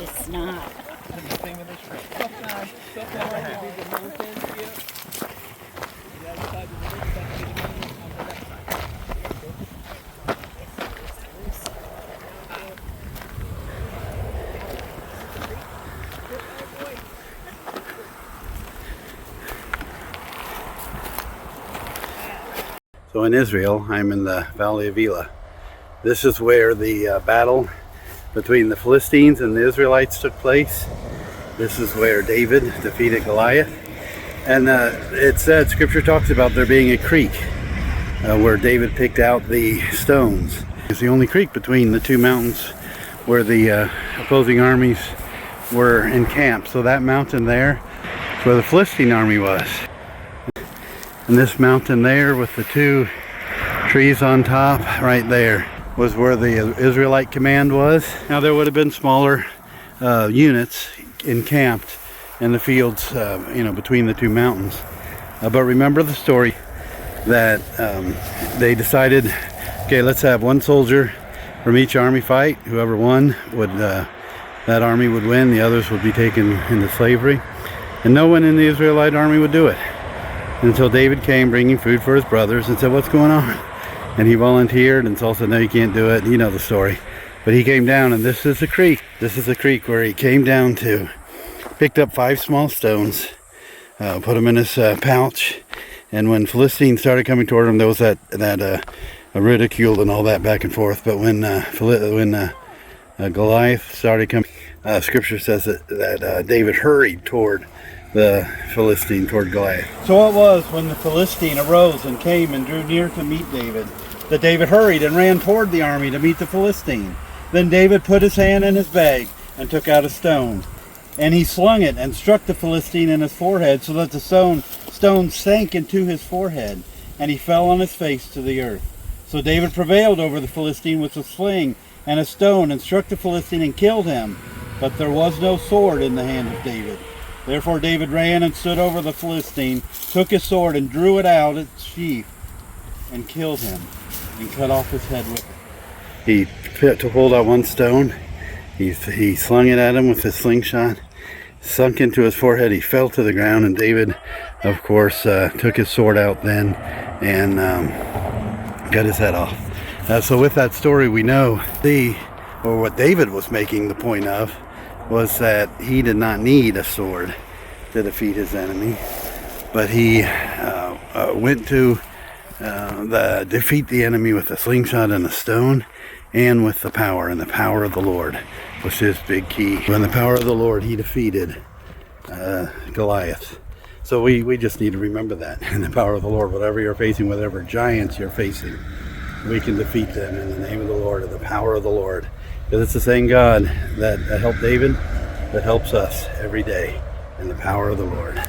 It's not. So in Israel, I'm in the Valley of Elah. This is where the battle between the Philistines and the Israelites took place. This is where David defeated Goliath. And it said, scripture talks about there being a creek where David picked out the stones. It's the only creek between the two mountains where the opposing armies were encamped. So that mountain there is where the Philistine army was. And this mountain there with the two trees on top right there was where the Israelite command was. Now there would have been smaller units encamped in the fields, between the two mountains. But remember the story that they decided, okay, let's have one soldier from each army fight. Whoever won would, that army would win. The others would be taken into slavery. And no one in the Israelite army would do it until David came bringing food for his brothers and said, what's going on? And he volunteered, and Saul said, no, you can't do it. You know the story. But he came down, and this is the creek. This is the creek where he came down to, picked up 5 small stones, put them in his pouch, and when Philistines started coming toward him, there was that ridicule and all that back and forth. But when Goliath started coming, scripture says that David hurried toward the Philistine, toward Goliath. So it was when the Philistine arose and came and drew near to meet David, that David hurried and ran toward the army to meet the Philistine. Then David put his hand in his bag and took out a stone, and he slung it and struck the Philistine in his forehead, so that the stone sank into his forehead, and he fell on his face to the earth. So David prevailed over the Philistine with a sling and a stone, and struck the Philistine and killed him. But there was no sword in the hand of David. Therefore David ran and stood over the Philistine, took his sword and drew it out its sheath, and killed him, and cut off his head with it. He pulled out one stone, he slung it at him with his slingshot, sunk into his forehead, he fell to the ground, and David, of course, took his sword out then and cut his head off. So with that story, we know what David was making the point of was that he did not need a sword to defeat his enemy, but he went to defeat the enemy with a slingshot and a stone, and with the power, and the power of the Lord was his big key. When the power of the Lord, he defeated Goliath. So we just need to remember that, in the power of the Lord, whatever you're facing, whatever giants you're facing, we can defeat them in the name of the Lord, and the power of the Lord. Because it's the same God that helped David that helps us every day in the power of the Lord.